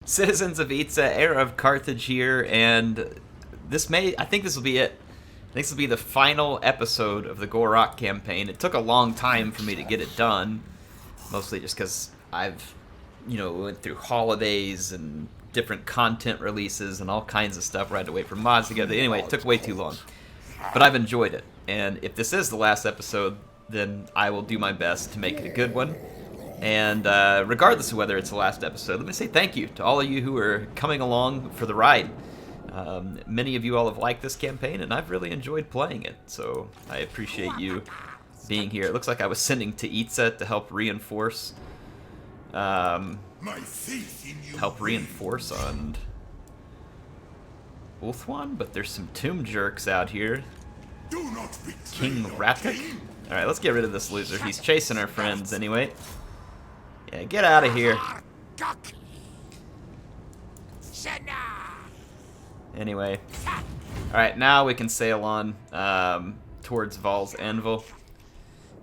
Citizens of Itza, HeirofCarthage here, and I think this will be it. I think this will be the final episode of the GOR-ROK campaign. It took a long time for me to get it done, mostly just because I've, went through holidays and different content releases and all kinds of stuff where I had to wait for mods to get it. Anyway, it took way too long, but I've enjoyed it. And if this is the last episode, then I will do my best to make it a good one. And regardless of whether it's the last episode, let me say thank you to all of you who are coming along for the ride. Many of you all have liked this campaign, and I've really enjoyed playing it, so I appreciate you being here. It looks like I was sending to Itza to help reinforce. On Ulthwan, but there's some tomb jerks out here. King Ratik? Alright, let's get rid of this loser. He's chasing our friends anyway. Yeah, get out of here. Anyway. Alright, now we can sail on towards Val's Anvil.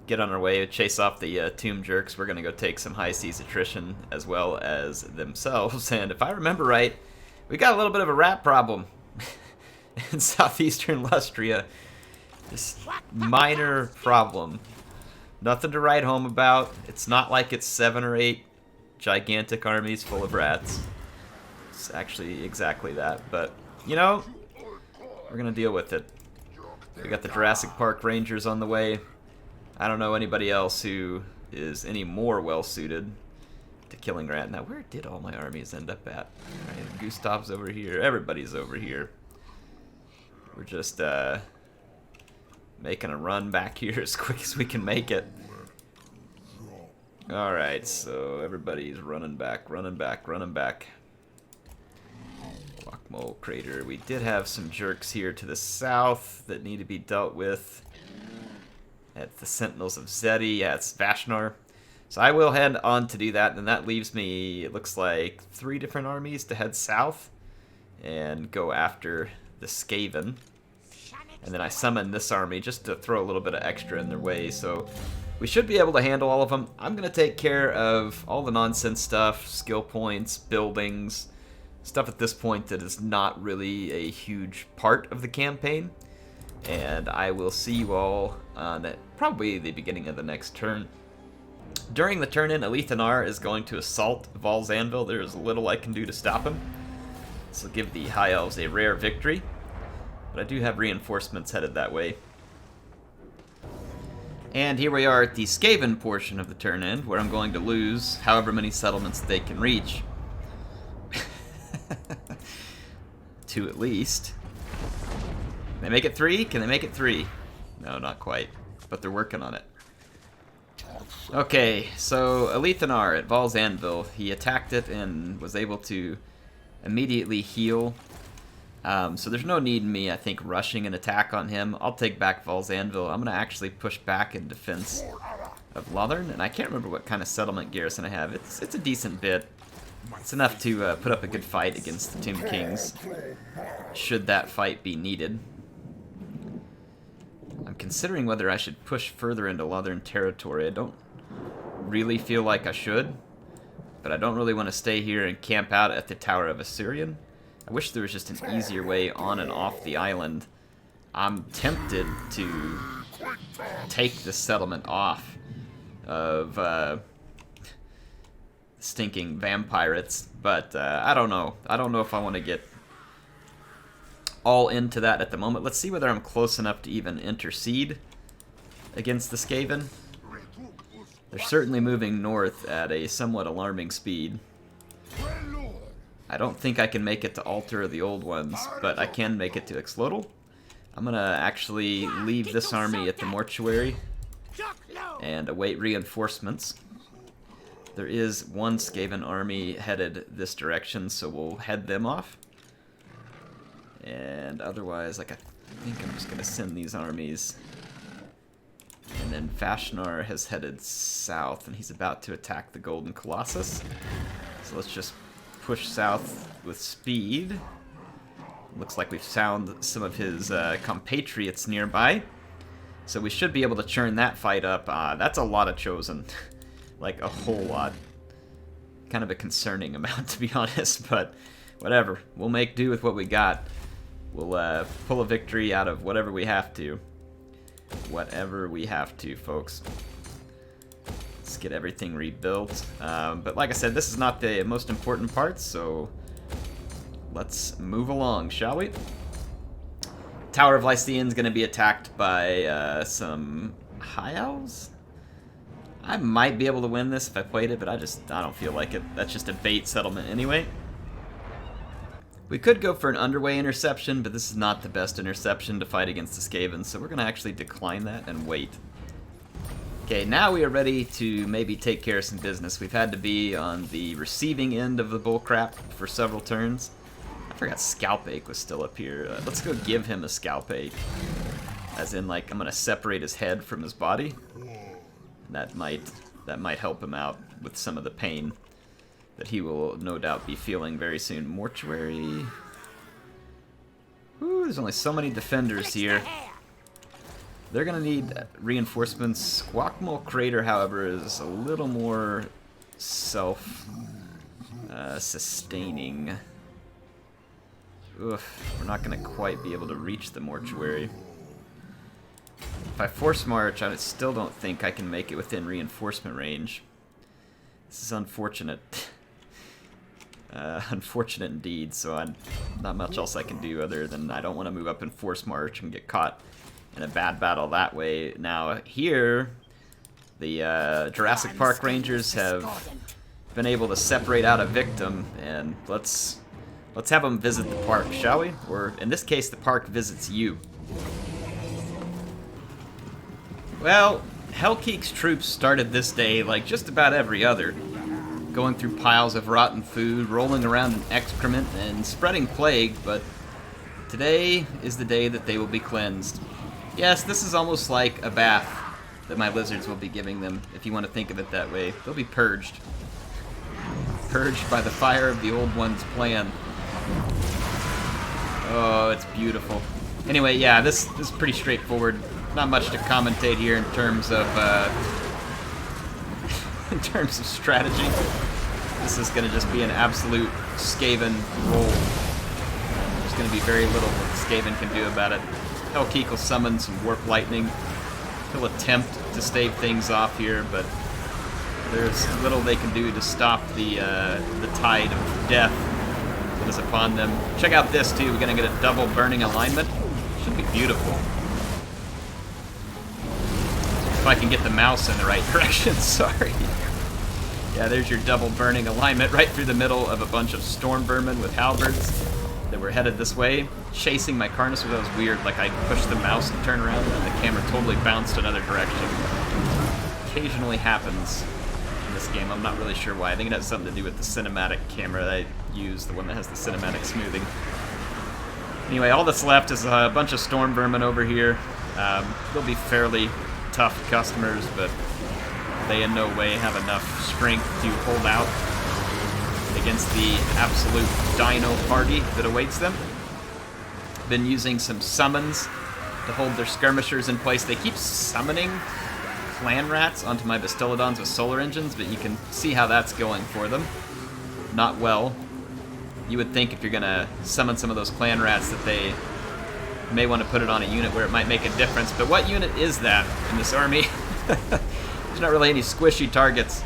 Get on our way, chase off the tomb jerks. We're going to go take some high seas attrition as well as themselves. And if I remember right, we got a little bit of a rat problem in southeastern Lustria. Just minor problem. Nothing to write home about. It's not like it's 7 or 8 gigantic armies full of rats. It's actually exactly that. But, we're going to deal with it. We got the Jurassic Park Rangers on the way. I don't know anybody else who is any more well-suited to killing rat. Now, where did all my armies end up at? Right, Gustav's over here. Everybody's over here. We're just, making a run back here as quick as we can make it. Alright, so everybody's running back. Rockmole Crater. We did have some jerks here to the south that need to be dealt with. At the Sentinels of Zeti. Yeah, it's Vashnar. So I will head on to do that, and that leaves me, it looks like, 3 different armies to head south and go after the Skaven. And then I summon this army just to throw a little bit of extra in their way, so we should be able to handle all of them. I'm going to take care of all the nonsense stuff, skill points, buildings, stuff at this point that is not really a huge part of the campaign. And I will see you all on probably the beginning of the next turn. During the turn-in, Alethanar is going to assault Val's Anvil. There's little I can do to stop him. This will give the High Elves a rare victory. But I do have reinforcements headed that way. And here we are at the Skaven portion of the turn-in, where I'm going to lose however many settlements they can reach. 2 at least. Can they make it 3? Can they make it 3? No, not quite. But they're working on it. Okay, so Alethanar at Val's Anvil. He attacked it and was able to immediately heal. So there's no need in me, I think, rushing an attack on him. I'll take back Val's Anvil. I'm going to actually push back in defense of Lothern. And I can't remember what kind of settlement garrison I have. It's a decent bit. It's enough to put up a good fight against the Tomb Kings, should that fight be needed. I'm considering whether I should push further into Lothern territory. I don't really feel like I should, but I don't really want to stay here and camp out at the Tower of Assyrian. I wish there was just an easier way on and off the island. I'm tempted to take this settlement off of stinking vampirates, but I don't know. I don't know if I want to get all into that at the moment. Let's see whether I'm close enough to even intercede against the Skaven. They're certainly moving north at a somewhat alarming speed. I don't think I can make it to Altar of the Old Ones, but I can make it to Exlodal. I'm going to actually leave this army at the mortuary and await reinforcements. There is one Skaven army headed this direction, so we'll head them off. And otherwise, I think I'm just going to send these armies. And then Vashnar has headed south, and he's about to attack the Golden Colossus. So let's just push south with speed. Looks like we've found some of his compatriots nearby. So we should be able to churn that fight up. That's a lot of Chosen. Like, a whole lot. Kind of a concerning amount, to be honest, but whatever. We'll make do with what we got. We'll pull a victory out of whatever we have to. Whatever we have to, folks. Let's get everything rebuilt. But like I said, this is not the most important part, so let's move along, shall we? Tower of Lycian's going to be attacked by some High Elves? I might be able to win this if I played it, but I don't feel like it. That's just a bait settlement anyway. We could go for an underway interception, but this is not the best interception to fight against the Skaven, so we're going to actually decline that and wait. Okay, now we are ready to maybe take care of some business. We've had to be on the receiving end of the bullcrap for several turns. I forgot Scourgebake was still up here. Let's go give him a Scourgebake. As in, like, I'm going to separate his head from his body. That might help him out with some of the pain that he will no doubt be feeling very soon. Mortuary. Ooh, there's only so many defenders here. They're gonna need reinforcements. Squawkmole Crater, however, is a little more self-sustaining. We're not gonna quite be able to reach the mortuary. If I force march, I still don't think I can make it within reinforcement range. This is unfortunate. Unfortunate indeed, so not much else I can do other than I don't want to move up and force march and get caught in a bad battle that way. Now here, the Jurassic Park Rangers have been able to separate out a victim, and let's have them visit the park, shall we? Or in this case, the park visits you. Well, Hellkeek's troops started this day like just about every other, going through piles of rotten food, rolling around in excrement, and spreading plague, but today is the day that they will be cleansed. Yes, this is almost like a bath that my lizards will be giving them, if you want to think of it that way. They'll be purged. Purged by the fire of the Old One's plan. Oh, it's beautiful. Anyway, yeah, this is pretty straightforward. Not much to commentate here in terms of strategy. This is going to just be an absolute Skaven roll. There's going to be very little that Skaven can do about it. Hellkeek will summon some Warp Lightning. He'll attempt to stave things off here, but there's little they can do to stop the tide of death that is upon them. Check out this, too. We're going to get a double burning alignment. Should be beautiful. If I can get the mouse in the right direction, sorry. Yeah, there's your double burning alignment right through the middle of a bunch of storm vermin with halberds that were headed this way, chasing my Carnosaur. That was weird, like I pushed the mouse to turn around and the camera totally bounced another direction. Occasionally happens in this game, I'm not really sure why. I think it has something to do with the cinematic camera that I use, the one that has the cinematic smoothing. Anyway, all that's left is a bunch of storm vermin over here. They'll be fairly tough customers, but they in no way have enough strength to hold out against the absolute dino party that awaits them. Been using some summons to hold their skirmishers in place. They keep summoning clan rats onto my Bastillodons with solar engines, but you can see how that's going for them. Not well. You would think if you're gonna summon some of those clan rats that they may want to put it on a unit where it might make a difference, but what unit is that in this army? There's not really any squishy targets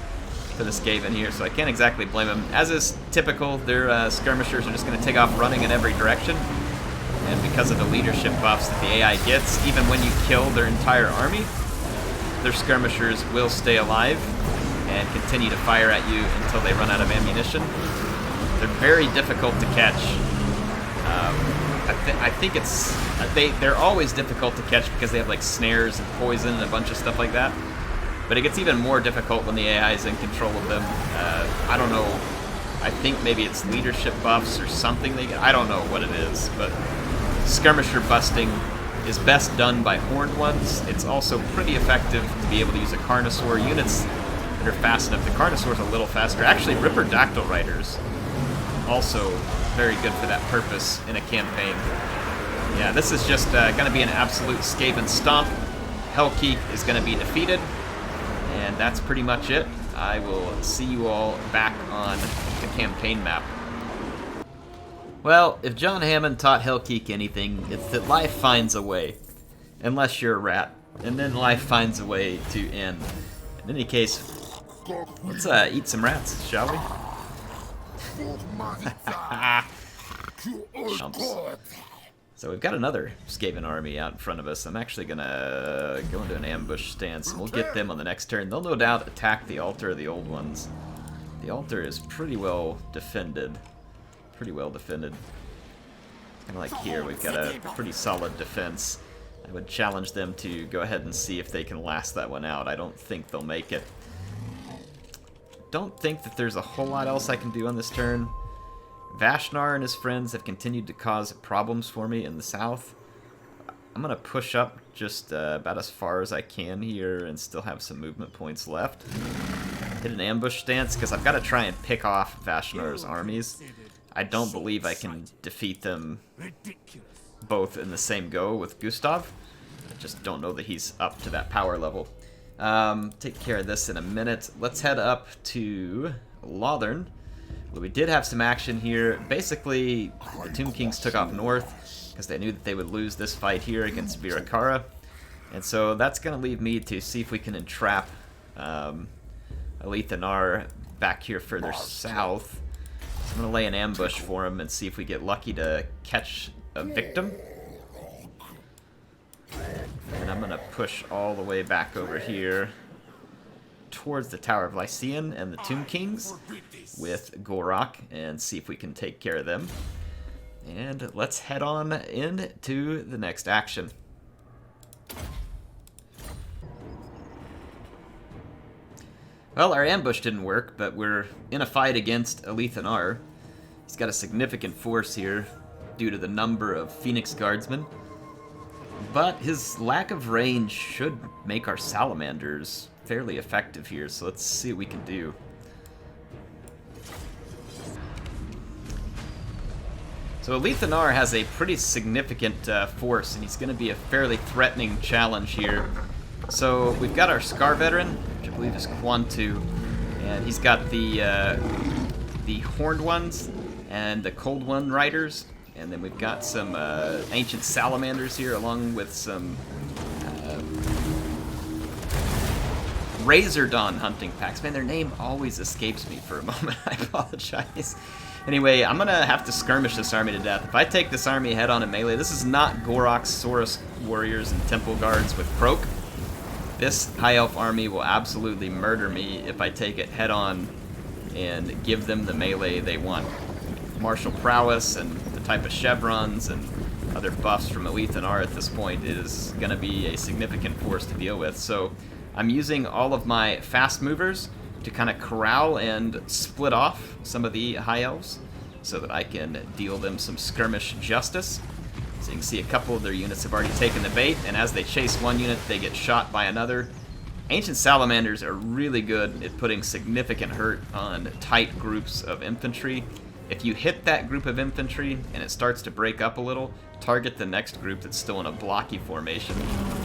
for the Skaven here, so I can't exactly blame them. As is typical, their skirmishers are just going to take off running in every direction, and because of the leadership buffs that the AI gets, even when you kill their entire army, their skirmishers will stay alive and continue to fire at you until they run out of ammunition. They're very difficult to catch. I think it's they're always difficult to catch because they have like snares and poison and a bunch of stuff like that. But it gets even more difficult when the AI is in control of them. I don't know. I think maybe it's leadership buffs or something they get. I don't know what it is, but skirmisher busting is best done by horned ones. It's also pretty effective to be able to use a Carnosaur. Units that are fast enough. The Carnosaur's a little faster. Actually, Ripperdactyl Riders also very good for that purpose in a campaign. Yeah, this is just going to be an absolute Skaven stomp. Hellkeek is going to be defeated, and that's pretty much it. I will see you all back on the campaign map. Well, if John Hammond taught Hellkeek anything, it's that life finds a way. Unless you're a rat. And then life finds a way to end. In any case, let's eat some rats, shall we? So we've got another Skaven army out in front of us. I'm actually gonna go into an ambush stance, and we'll get them on the next turn. They'll no doubt attack the altar of the old ones. The altar is pretty well defended. Pretty well defended. Kind of like here, we've got a pretty solid defense. I would challenge them to go ahead and see if they can last that one out. I don't think they'll make it. Don't think that there's a whole lot else I can do on this turn. Vashnar and his friends have continued to cause problems for me in the south. I'm going to push up just about as far as I can here and still have some movement points left. Hit an ambush stance because I've got to try and pick off Vashnar's armies. I don't believe I can defeat them both in the same go with Gustav. I just don't know that he's up to that power level. Take care of this in a minute. Let's head up to Lothern. Well, we did have some action here. Basically, the Tomb Kings took off north because they knew that they would lose this fight here against Virakara. And so that's going to leave me to see if we can entrap Alethanar back here further south. So I'm going to lay an ambush for him and see if we get lucky to catch a victim. And I'm going to push all the way back over here towards the Tower of Lycian and the Tomb Kings with GOR-ROK and see if we can take care of them. And let's head on into the next action. Well, our ambush didn't work, but we're in a fight against Alethanar. He's got a significant force here due to the number of Phoenix Guardsmen. But his lack of range should make our salamanders fairly effective here, so let's see what we can do. So Alethanar has a pretty significant force, and he's going to be a fairly threatening challenge here. So we've got our Scar Veteran, which I believe is Quantu, and he's got the Horned Ones and the Cold One Riders, and then we've got some Ancient Salamanders here, along with some Razor Dawn hunting packs. Man, their name always escapes me for a moment. I apologize. Anyway, I'm going to have to skirmish this army to death. If I take this army head-on in melee, this is not GOR-ROK's Saurus Warriors and Temple Guards with Croak. This High Elf army will absolutely murder me if I take it head-on and give them the melee they want. Martial prowess and the type of chevrons and other buffs from Alethanar at this point is going to be a significant force to deal with. So I'm using all of my fast movers to kind of corral and split off some of the High Elves so that I can deal them some skirmish justice. So you can see a couple of their units have already taken the bait, and as they chase one unit, they get shot by another. Ancient Salamanders are really good at putting significant hurt on tight groups of infantry. If you hit that group of infantry and it starts to break up a little, target the next group that's still in a blocky formation.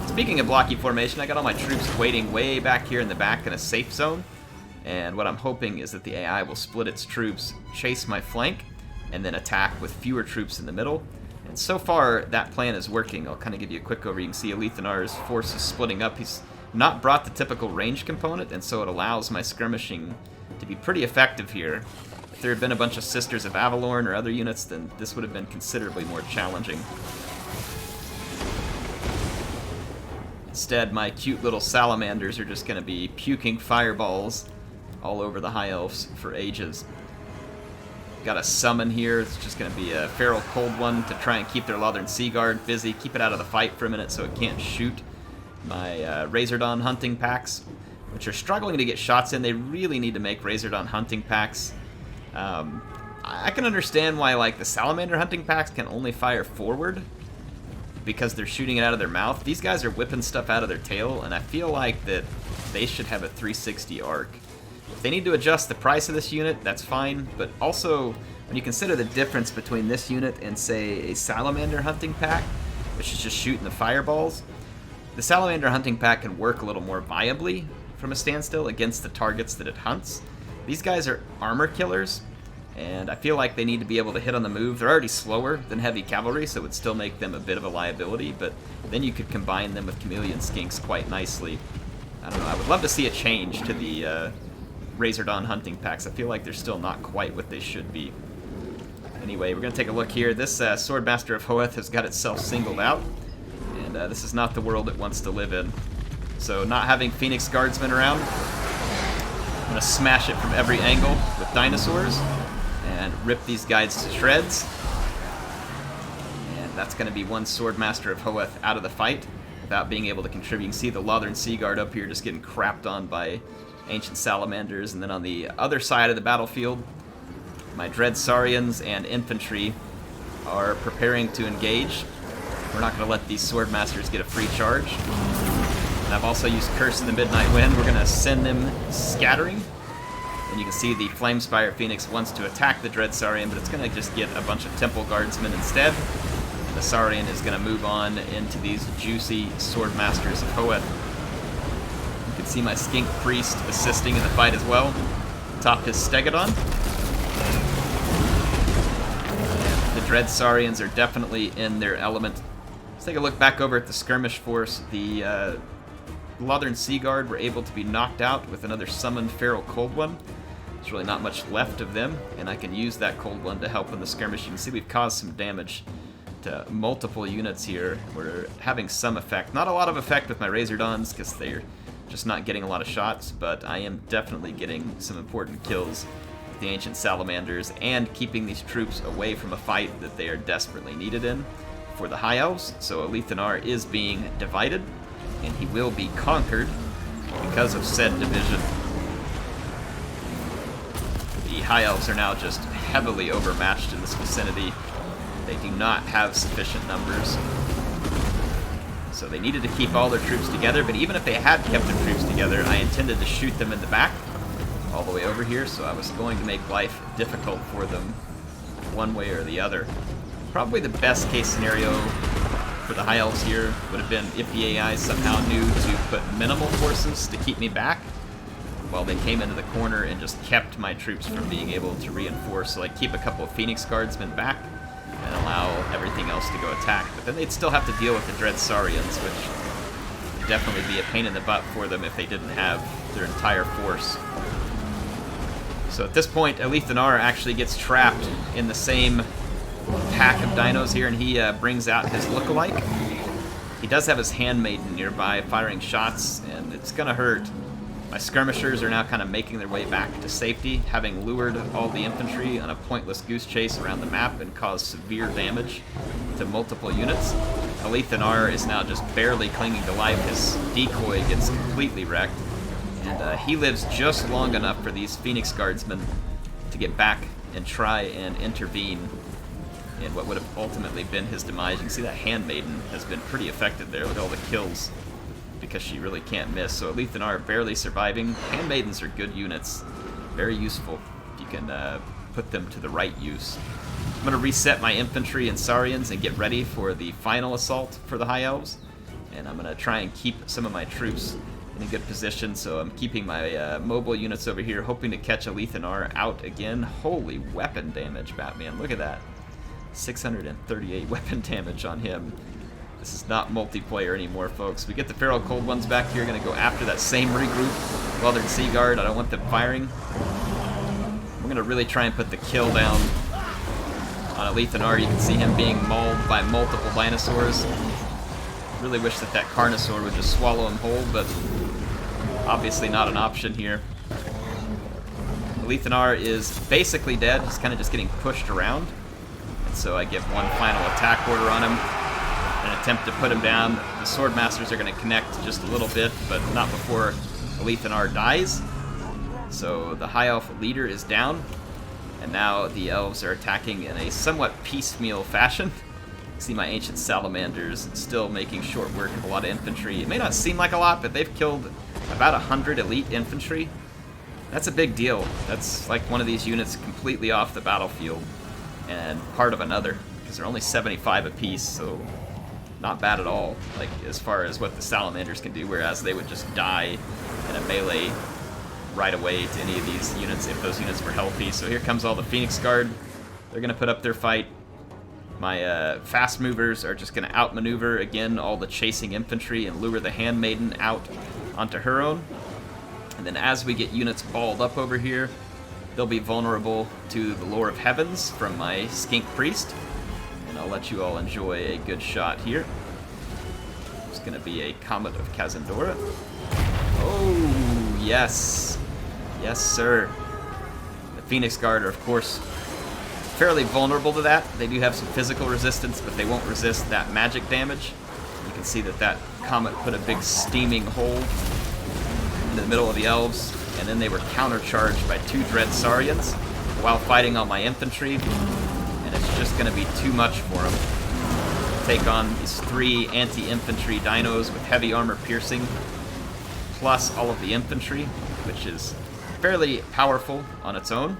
Speaking of blocky formation, I got all my troops waiting way back here in the back in a safe zone. And what I'm hoping is that the AI will split its troops, chase my flank, and then attack with fewer troops in the middle. And so far, that plan is working. I'll kind of give you a quick overview. You can see Alethanar's force is splitting up. He's not brought the typical range component, and so it allows my skirmishing to be pretty effective here. If there had been a bunch of Sisters of Avalorn or other units, then this would have been considerably more challenging. Instead, my cute little salamanders are just going to be puking fireballs all over the High Elves for ages. Got a summon here. It's just going to be a Feral Cold One to try and keep their Lothern Sea Guard busy, keep it out of the fight for a minute so it can't shoot my Razor Dawn hunting packs, which are struggling to get shots in. They really need to make Razor Dawn hunting packs. I can understand why, like, the Salamander hunting packs can only fire forward because they're shooting it out of their mouth. These guys are whipping stuff out of their tail, and I feel like that they should have a 360 arc. If they need to adjust the price of this unit, that's fine, but also when you consider the difference between this unit and, say, a Salamander hunting pack, which is just shooting the fireballs, the Salamander hunting pack can work a little more viably from a standstill against the targets that it hunts. These guys are armor killers, and I feel like they need to be able to hit on the move. They're already slower than heavy cavalry, so it would still make them a bit of a liability, but then you could combine them with chameleon skinks quite nicely. I don't know, I would love to see a change to the Razor Dawn hunting packs. I feel like they're still not quite what they should be. Anyway, we're going to take a look here. This Swordmaster of Hoeth has got itself singled out, and this is not the world it wants to live in. So not having Phoenix Guardsmen around, I'm going to smash it from every angle with dinosaurs and rip these guys to shreds. And that's going to be one Swordmaster of Hoeth out of the fight without being able to contribute. You can see the Lothern Sea Guard up here just getting crapped on by Ancient Salamanders. And then on the other side of the battlefield, my Dread Saurians and infantry are preparing to engage. We're not going to let these Swordmasters get a free charge. And I've also used Curse of the Midnight Wind. We're going to send them scattering. And you can see the Flamespire Phoenix wants to attack the Dread Saurian, but it's going to just get a bunch of Temple Guardsmen instead. The Saurian is going to move on into these juicy Swordmasters of Hoeth. You can see my Skink Priest assisting in the fight as well. Top his Stegodon. And the Dread Saurians are definitely in their element. Let's take a look back over at the skirmish force. The Lothern Sea Guard were able to be knocked out with another summoned Feral Cold One. There's really not much left of them, and I can use that Cold One to help in the skirmish. You can see we've caused some damage to multiple units here. We're having some effect. Not a lot of effect with my Razor Dawns, because they're just not getting a lot of shots, but I am definitely getting some important kills with the Ancient Salamanders and keeping these troops away from a fight that they are desperately needed in for the High Elves. So Alethanar is being divided, and he will be conquered because of said division. The High Elves are now just heavily overmatched in this vicinity. They do not have sufficient numbers. So they needed to keep all their troops together, but even if they had kept their troops together, I intended to shoot them in the back all the way over here, so I was going to make life difficult for them one way or the other. Probably the best case scenario for the High Elves here would have been if the AI somehow knew to put minimal forces to keep me back, while they came into the corner and just kept my troops from being able to reinforce. So like keep a couple of Phoenix Guardsmen back and allow everything else to go attack. But then they'd still have to deal with the Dread Saurians, which would definitely be a pain in the butt for them if they didn't have their entire force. So at this point, Alethanar actually gets trapped in the same pack of dinos here, and he brings out his lookalike. He does have his Handmaiden nearby firing shots, and it's gonna hurt. My skirmishers are now kind of making their way back to safety, having lured all the infantry on a pointless goose chase around the map and caused severe damage to multiple units. Alethanar is now just barely clinging to life. His decoy gets completely wrecked, and he lives just long enough for these Phoenix Guardsmen to get back and try and intervene in what would have ultimately been his demise. You can see that Handmaiden has been pretty effective there with all the kills, because she really can't miss. So Alethanar barely surviving. Handmaidens are good units, very useful if you can put them to the right use. I'm going to reset my infantry and Saurians and get ready for the final assault for the High Elves, and I'm going to try and keep some of my troops in a good position. So I'm keeping my mobile units over here, hoping to catch Alethanar out again. Holy weapon damage, Batman, look at that. 638 weapon damage on him. This is not multiplayer anymore, folks. We get the Feral Cold Ones back here. Going to go after that same regroup. Lothern Sea Guard. I don't want them firing. We're going to really try and put the kill down on Alethanar. You can see him being mauled by multiple dinosaurs. Really wish that that Carnosaur would just swallow him whole, but obviously not an option here. Alethanar is basically dead. He's kind of just getting pushed around. And so I give one final attack order on him. An attempt to put him down. The Swordmasters are going to connect just a little bit, but not before Alethanar dies. So the High Elf leader is down, and now the Elves are attacking in a somewhat piecemeal fashion. See my Ancient Salamanders still making short work of a lot of infantry. It may not seem like a lot, but they've killed about 100 elite infantry. That's a big deal. That's like one of these units completely off the battlefield and part of another, because they're only 75 apiece, so not bad at all, like as far as what the salamanders can do, whereas they would just die in a melee right away to any of these units if those units were healthy. So here comes all the Phoenix Guard. They're going to put up their fight. My fast movers are just going to outmaneuver, again, all the chasing infantry and lure the Handmaiden out onto her own. And then as we get units balled up over here, they'll be vulnerable to the Lore of Heavens from my Skink Priest. And I'll let you all enjoy a good shot here. It's going to be a Comet of Kazandora. Oh, yes. Yes, sir. The Phoenix Guard are, of course, fairly vulnerable to that. They do have some physical resistance, but they won't resist that magic damage. You can see that that Comet put a big steaming hole in the middle of the elves, and then they were countercharged by 2 Dread Saurians while fighting on my infantry, and it's just going to be too much for them. Take on these 3 anti-infantry dinos with heavy armor piercing, plus all of the infantry, which is fairly powerful on its own.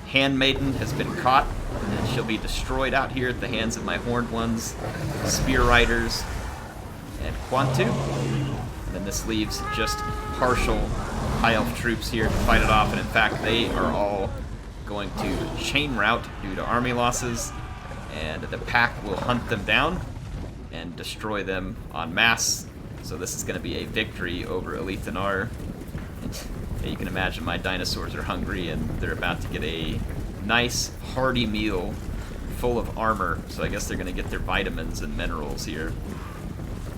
Handmaiden has been caught, and she'll be destroyed out here at the hands of my Horned Ones, Spear Riders, and Quantu. And then this leaves just partial High Elf troops here to fight it off, and in fact they are all going to chain route due to army losses, and the pack will hunt them down and destroy them en masse. So this is going to be a victory over Elithanar. You can imagine my dinosaurs are hungry, and they're about to get a nice, hearty meal full of armor. So I guess they're going to get their vitamins and minerals here.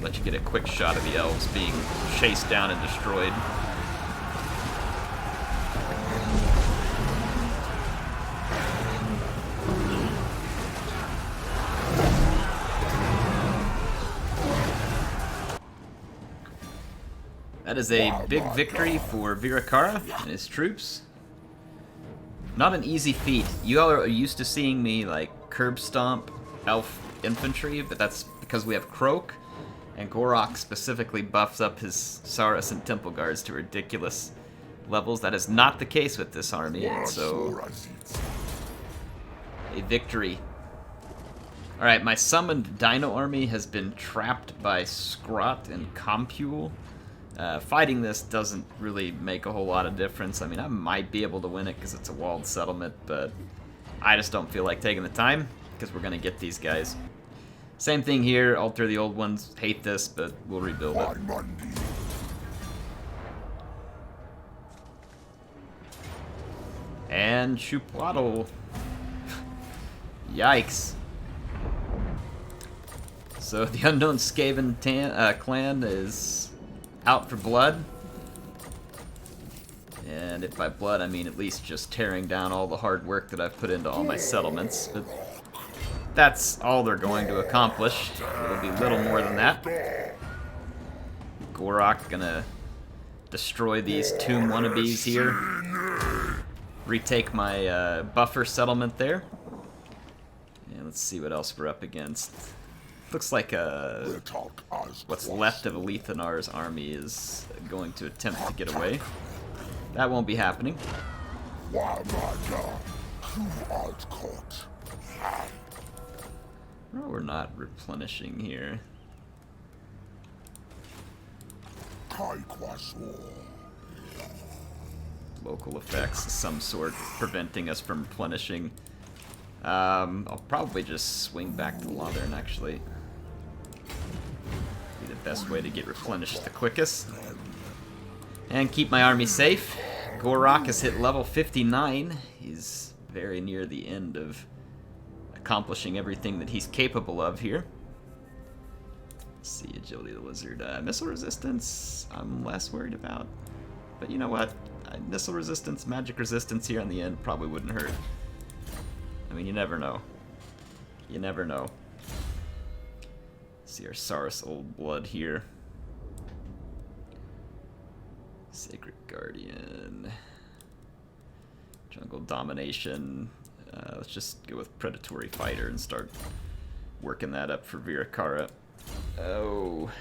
Let you get a quick shot of the elves being chased down and destroyed. That is a big victory for Virakara and his troops. Not an easy feat. You all are used to seeing me like curb stomp elf infantry, but that's because we have Krok, and GOR-ROK specifically buffs up his Saurus and Temple Guards to ridiculous levels. That is not the case with this army, and so a victory. Alright, my summoned Dino army has been trapped by Scrot and Compule. Fighting this doesn't really make a whole lot of difference. I mean, I might be able to win it because it's a walled settlement, but I just don't feel like taking the time because we're going to get these guys. Same thing here. Alter the Old Ones hate this, but we'll rebuild it. And Chupwaddle. Yikes. So the Unknown Skaven clan is out for blood. And if by blood I mean at least just tearing down all the hard work that I've put into all my settlements. But that's all they're going to accomplish. It'll be little more than that. GOR-ROK gonna destroy these tomb wannabes here. Retake my buffer settlement there. And let's see what else we're up against. Looks like what's left of Elithanar's army is going to attempt to get away. That won't be happening. No, we're not replenishing here. Local effects of some sort preventing us from replenishing. I'll probably just swing back to Lothern, actually. Be the best way to get replenished the quickest. And keep my army safe. GOR-ROK has hit level 59. He's very near the end of accomplishing everything that he's capable of here. Let's see, Agility of the Lizard. Missile resistance, I'm less worried about. But you know what? Missile resistance, magic resistance here on the end probably wouldn't hurt. I mean, you never know. You never know. See our Saurus Old Blood here. Sacred Guardian. Jungle Domination. Let's just go with Predatory Fighter and start working that up for Virakara. Oh.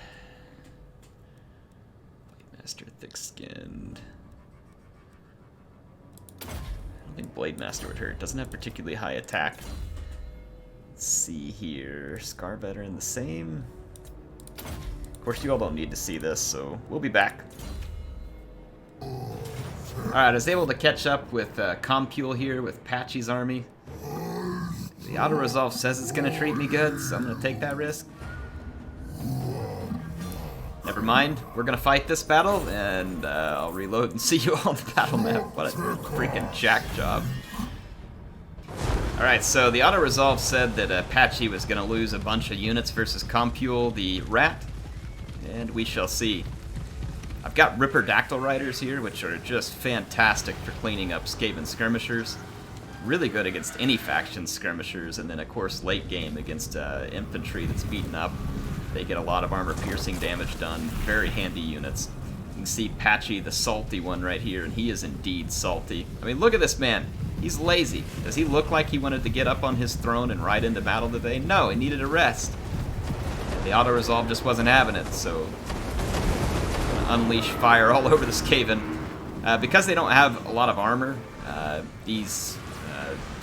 Blade Master Thick-Skinned. I don't think Blade Master would hurt. Doesn't have particularly high attack. Let's see here. Scar veteran the same. Of course, you all don't need to see this, so we'll be back. Alright, I was able to catch up with Compule here with Patchy's army. The auto-resolve says it's going to treat me good, so I'm going to take that risk. Never mind, we're going to fight this battle, and I'll reload and see you on the battle map. What a freaking jack job. Alright, so the auto-resolve said that Patchy was going to lose a bunch of units versus Compule, the rat, and we shall see. I've got Ripperdactyl Riders here, which are just fantastic for cleaning up Skaven skirmishers. Really good against any faction skirmishers, and then of course late game against infantry that's beaten up. They get a lot of armor-piercing damage done. Very handy units. You can see Patchy, the salty one right here, and he is indeed salty. I mean, look at this man. He's lazy. Does he look like he wanted to get up on his throne and ride into battle today? No, he needed a rest. The auto-resolve just wasn't having it, so unleash fire all over the Skaven. Because they don't have a lot of armor, these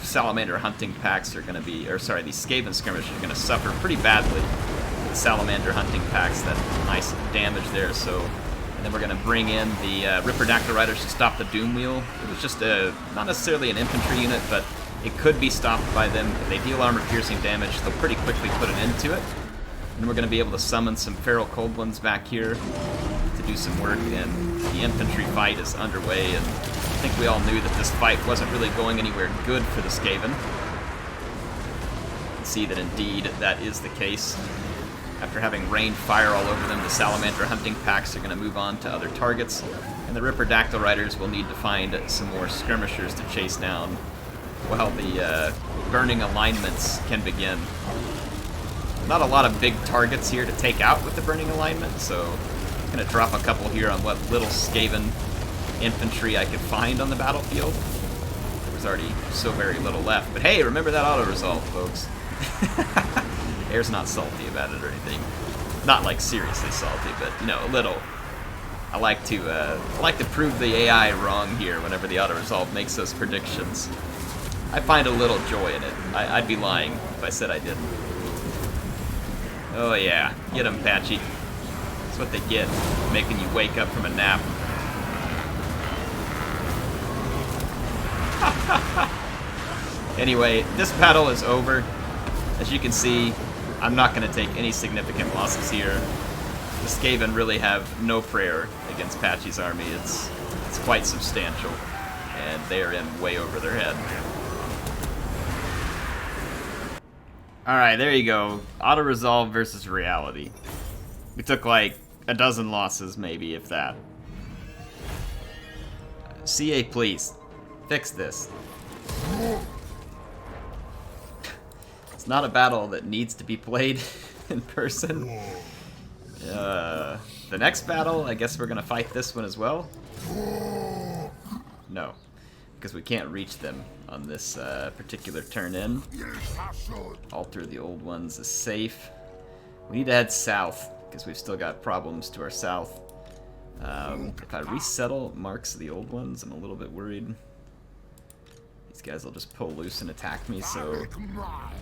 salamander hunting packs are going to be, or sorry, these Skaven skirmishers are going to suffer pretty badly with salamander hunting packs. That nice damage there. So, and then we're going to bring in the Ripperdactyl Riders to stop the Doom Wheel. It was just not necessarily an infantry unit, but it could be stopped by them. If they deal armor-piercing damage, they'll pretty quickly put an end to it. And we're going to be able to summon some Feral Cold Ones back here to do some work, and the infantry fight is underway, and I think we all knew that this fight wasn't really going anywhere good for the Skaven. You can see that indeed that is the case. After having rained fire all over them, the salamander hunting packs are going to move on to other targets, and the Ripperdactyl Riders will need to find some more skirmishers to chase down while the burning alignments can begin. Not a lot of big targets here to take out with the burning alignment, so I'm going to drop a couple here on what little Skaven infantry I could find on the battlefield. There was already so very little left. But hey, remember that auto-resolve, folks. Air's not salty about it or anything. Not like seriously salty, but you know, a little. I like to prove the AI wrong here whenever the auto-resolve makes those predictions. I find a little joy in it. I'd be lying if I said I didn't. Oh yeah, get 'em, Patchy. That's what they get, making you wake up from a nap. Anyway, this battle is over. As you can see, I'm not going to take any significant losses here. The Skaven really have no prayer against Patchy's army. It's quite substantial, and they are in way over their head. Alright, there you go. Auto-resolve versus reality. We took like a dozen losses, maybe, if that. CA, please. Fix this. It's not a battle that needs to be played in person. The next battle, I guess we're gonna fight this one as well. No, because we can't reach them on this particular turn in. Alter the old ones is safe. We need to head south, because we've still got problems to our south. If I resettle marks the old ones, I'm a little bit worried. These guys will just pull loose and attack me, so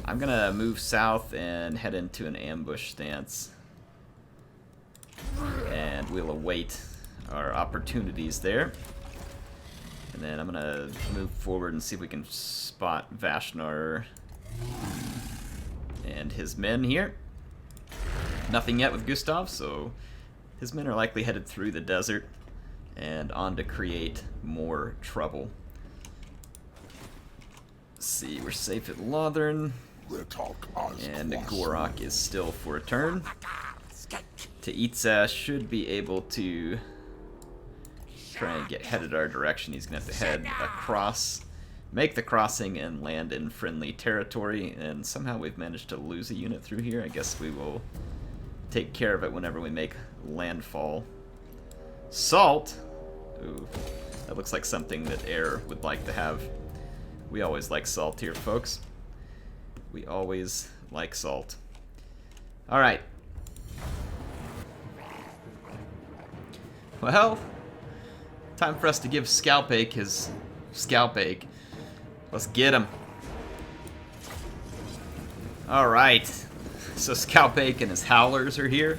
I'm gonna move south and head into an ambush stance. And we'll await our opportunities there. And then I'm gonna move forward and see if we can spot Vashnar and his men here. Nothing yet with Gustav, so his men are likely headed through the desert and on to create more trouble. Let's see, we're safe at Lothern, and GOR-ROK is still for a turn. Teitza should be able to try and get headed our direction. He's going to have to head across, make the crossing, and land in friendly territory. And somehow we've managed to lose a unit through here. I guess we will take care of it whenever we make landfall. Salt! Ooh, that looks like something that Air would like to have. We always like salt here, folks. We always like salt. Alright. Well, time for us to give Scourgebake his Scourgebake. Let's get him. Alright, so Scourgebake and his Howlers are here.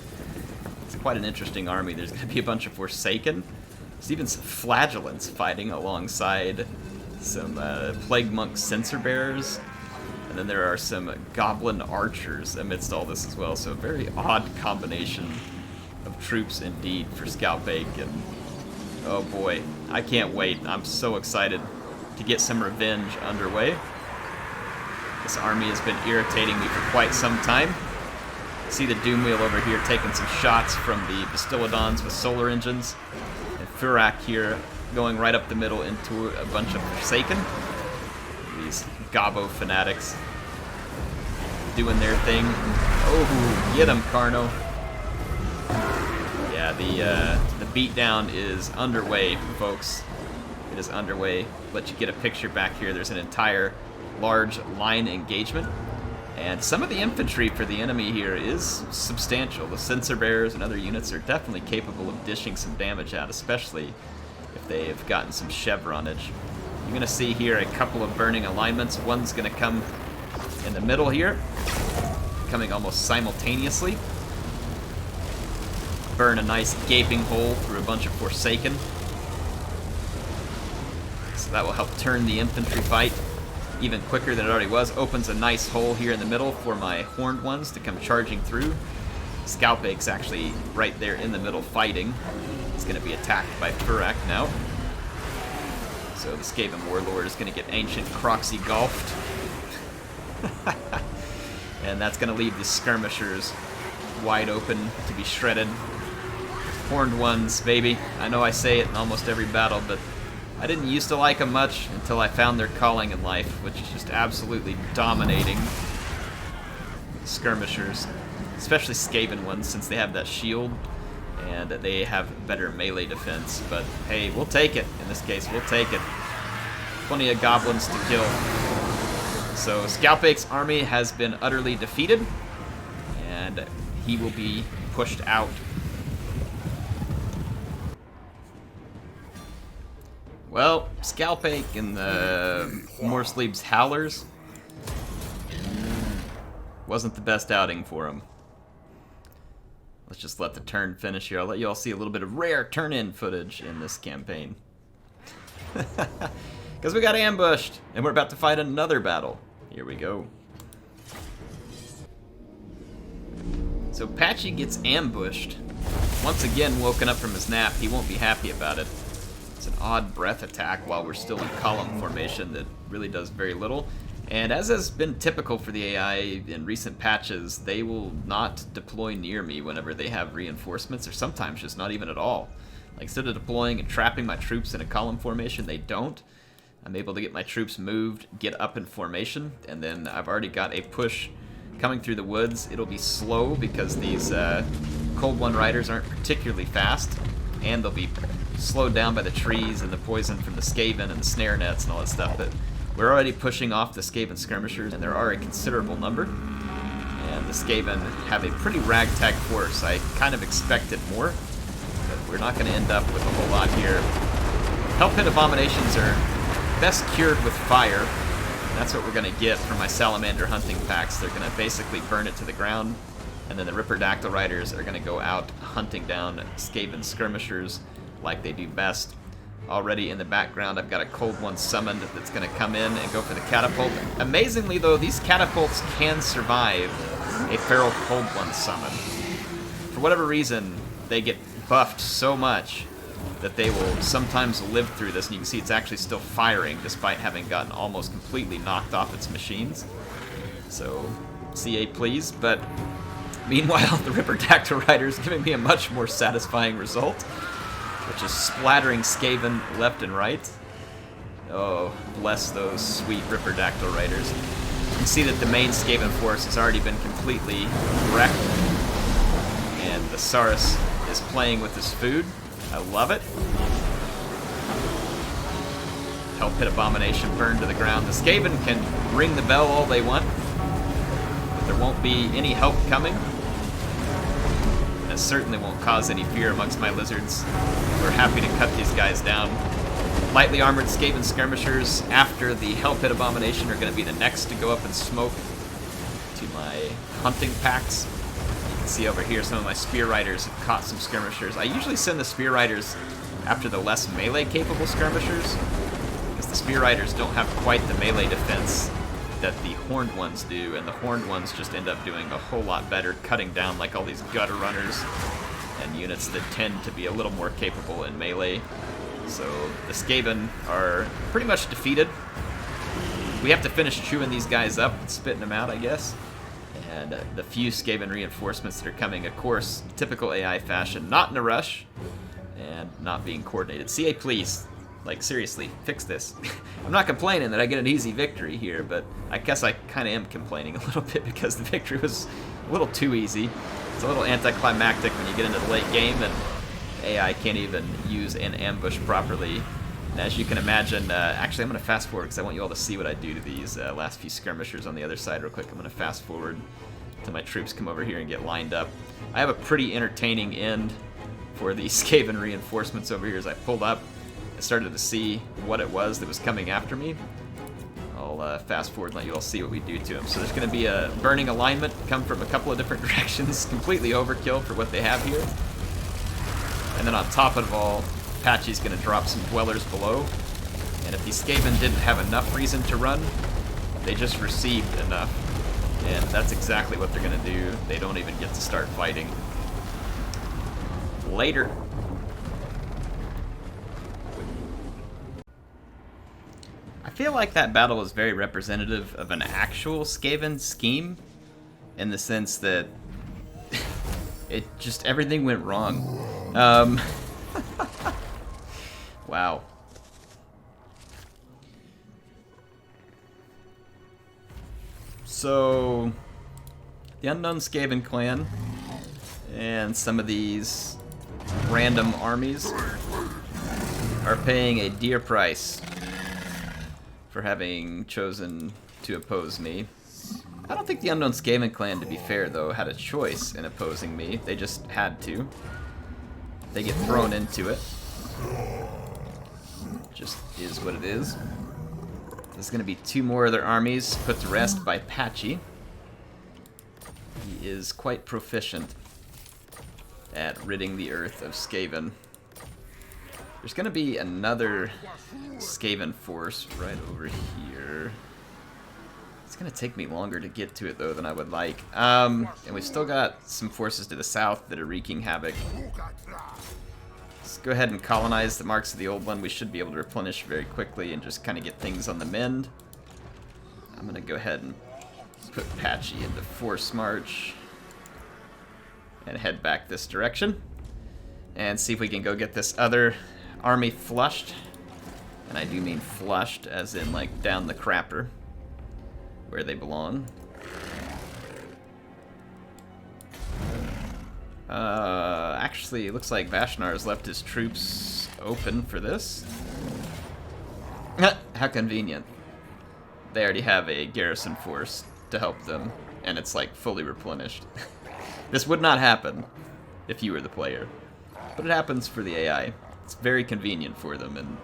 It's quite an interesting army. There's going to be a bunch of Forsaken. There's even some Flagellants fighting alongside some Plague Monk Censer Bearers. And then there are some Goblin Archers amidst all this as well. So a very odd combination of troops indeed for Scourgebake. And oh boy, I can't wait. I'm so excited to get some revenge underway. This army has been irritating me for quite some time. See the Doomwheel over here taking some shots from the Bastiladons with solar engines. And Furak here going right up the middle into a bunch of Forsaken. These Gobbo fanatics doing their thing. Oh, get him, Carno. Yeah, the beatdown is underway, folks. It is underway. Let you get a picture back here. There's an entire large line engagement. And some of the infantry for the enemy here is substantial. The Censer Bearers and other units are definitely capable of dishing some damage out, especially if they have gotten some chevronage. You're going to see here a couple of burning alignments. One's going to come in the middle here, coming almost simultaneously. Burn a nice gaping hole through a bunch of Forsaken. So that will help turn the infantry fight even quicker than it already was. Opens a nice hole here in the middle for my Horned ones to come charging through. Scourgebake's actually right there in the middle fighting. He's going to be attacked by Furak now. So the Skaven Warlord is going to get Ancient Croxy golfed. And that's going to leave the Skirmishers wide open to be shredded. Horned ones, baby. I know I say it in almost every battle, but I didn't used to like them much until I found their calling in life, which is just absolutely dominating Skirmishers, especially Skaven ones, since they have that shield and they have better melee defense. But hey, we'll take it. In this case, we'll take it. Plenty of goblins to kill. So Scourgebake's army has been utterly defeated, and he will be pushed out. Well, Scourgebake and the Morsleeves Howlers wasn't the best outing for him. Let's just let the turn finish here. I'll let you all see a little bit of rare turn-in footage in this campaign. Because we got ambushed, and we're about to fight another battle. Here we go. So Patchy gets ambushed. Once again woken up from his nap. He won't be happy about it. It's an odd breath attack while we're still in column formation that really does very little. And as has been typical for the AI in recent patches, they will not deploy near me whenever they have reinforcements, or sometimes just not even at all. Like, instead of deploying and trapping my troops in a column formation, they don't. I'm able to get my troops moved, get up in formation, and then I've already got a push coming through the woods. It'll be slow because these Cold One Riders aren't particularly fast, and they'll be slowed down by the trees and the poison from the Skaven and the snare nets and all that stuff. But we're already pushing off the Skaven Skirmishers, and there are a considerable number. And the Skaven have a pretty ragtag force. I kind of expected more, but we're not going to end up with a whole lot here. Hell Pit Abominations are best cured with fire. That's what we're going to get from my Salamander hunting packs. They're going to basically burn it to the ground, and then the Ripperdactyl Riders are going to go out hunting down Skaven Skirmishers like they do best. Already in the background, I've got a Cold One summoned that's going to come in and go for the catapult. Amazingly, though, these catapults can survive a Feral Cold One summon. For whatever reason, they get buffed so much that they will sometimes live through this, and you can see it's actually still firing despite having gotten almost completely knocked off its machines. So, CA please, but meanwhile, the Ripperdactyl Rider is giving me a much more satisfying result, which is splattering Skaven left and right. Oh, bless those sweet Ripperdactyl Riders. You can see that the main Skaven force has already been completely wrecked, and the Saurus is playing with his food. I love it. Hell Pit Abomination burned to the ground. The Skaven can ring the bell all they want, but there won't be any help coming. And it certainly won't cause any fear amongst my lizards. We're happy to cut these guys down. Lightly armored Skaven Skirmishers after the Hell Pit Abomination are going to be the next to go up in smoke to my hunting packs. You can see over here some of my spear riders have caught some skirmishers. I usually send the spear riders after the less melee capable skirmishers, because the spear riders don't have quite the melee defense that the horned ones do, and the horned ones just end up doing a whole lot better, cutting down like all these gutter runners and units that tend to be a little more capable in melee. So the Skaven are pretty much defeated. We have to finish chewing these guys up, spitting them out, I guess. And the few Skaven reinforcements that are coming, of course, typical AI fashion, not in a rush, and not being coordinated. CA, please. Like, seriously, fix this. I'm not complaining that I get an easy victory here, but I guess I kind of am complaining a little bit because the victory was a little too easy. It's a little anticlimactic when you get into the late game and AI can't even use an ambush properly. And as you can imagine, actually I'm going to fast forward because I want you all to see what I do to these last few skirmishers on the other side real quick. I'm going to fast forward until my troops come over here and get lined up. I have a pretty entertaining end for the Skaven reinforcements over here as I pulled up. I started to see what it was that was coming after me. I'll fast forward and let you all see what we do to them. So there's going to be a burning alignment come from a couple of different directions, completely overkill for what they have here. And then on top of it all, Apache's going to drop some dwellers below. And if these Skaven didn't have enough reason to run, they just received enough. And that's exactly what they're going to do. They don't even get to start fighting. Later. I feel like that battle was very representative of an actual Skaven scheme, in the sense that it just, everything went wrong. Wow. So, the Unknown Skaven clan and some of these random armies are paying a dear price for having chosen to oppose me. I don't think the Unknown Skaven clan, to be fair though, had a choice in opposing me. They just had to. They get thrown into it. Just is what it is. There's going to be two more of their armies put to rest by Patchy. He is quite proficient at ridding the earth of Skaven. There's going to be another Skaven force right over here. It's going to take me longer to get to it, though, than I would like. And we've still got some forces to the south that are wreaking havoc. Let's go ahead and colonize the marks of the old one. We should be able to replenish very quickly and just kind of get things on the mend. I'm going to go ahead and put Patchy into force march and head back this direction. And see if we can go get this other army flushed. And I do mean flushed, as in, like, down the crapper, where they belong. Actually, it looks like Vashnar has left his troops open for this. How convenient. They already have a garrison force to help them, and it's, like, fully replenished. This would not happen if you were the player, but it happens for the AI. It's very convenient for them, and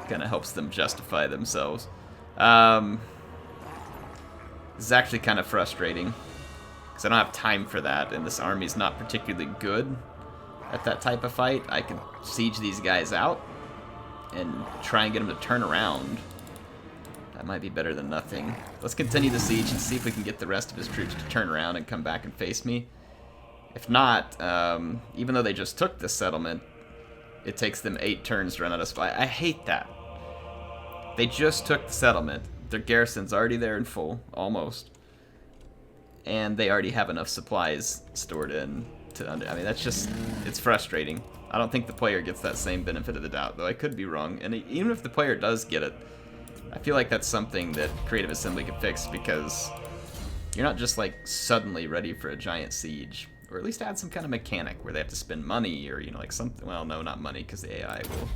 kind of helps them justify themselves. This is actually kind of frustrating, because I don't have time for that, and this army's not particularly good at that type of fight. I can siege these guys out and try and get them to turn around. That might be better than nothing. Let's continue the siege and see if we can get the rest of his troops to turn around and come back and face me. If not, even though they just took this settlement, it takes them 8 turns to run out of supply. I hate that. They just took the settlement. Their garrison's already there in full, almost. And they already have enough supplies stored in to I mean, that's just, it's frustrating. I don't think the player gets that same benefit of the doubt, though I could be wrong. And even if the player does get it, I feel like that's something that Creative Assembly could fix, because you're not just, like, suddenly ready for a giant siege. Or at least add some kind of mechanic where they have to spend money, or, you know, like something, well, no, not money, because the AI will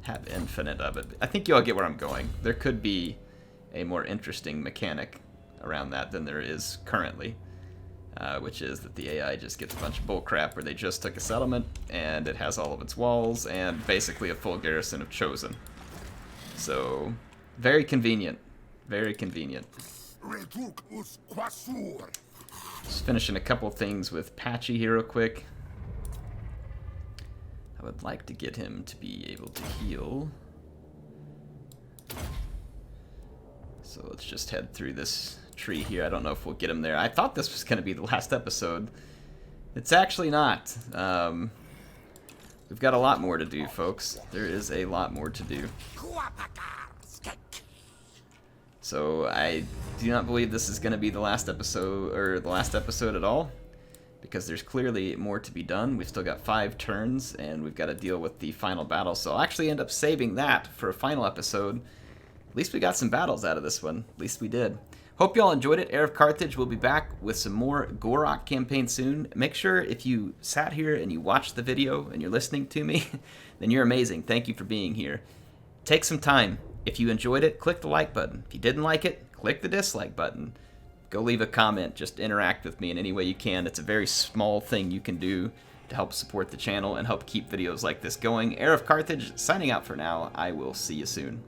have infinite of it. I think you all get where I'm going. There could be a more interesting mechanic around that than there is currently, which is that the AI just gets a bunch of bullcrap where they just took a settlement, and it has all of its walls, and basically a full garrison of Chosen. So, very convenient. Very convenient. Just finishing a couple things with Patchy here real quick. I would like to get him to be able to heal. So let's just head through this tree here. I don't know if we'll get him there. I thought this was going to be the last episode. It's actually not. We've got a lot more to do, folks. There is a lot more to do. So I do not believe this is going to be the last episode, or the last episode at all, because there's clearly more to be done. We've still got 5 turns, and we've got to deal with the final battle. So I'll actually end up saving that for a final episode. At least we got some battles out of this one. At least we did. Hope you all enjoyed it. HeirofCarthage will be back with some more GOR-ROK campaign soon. Make sure if you sat here and you watched the video and you're listening to me, then you're amazing. Thank you for being here. Take some time. If you enjoyed it, click the like button. If you didn't like it, click the dislike button. Go leave a comment. Just interact with me in any way you can. It's a very small thing you can do to help support the channel and help keep videos like this going. HeirofCarthage signing out for now. I will see you soon.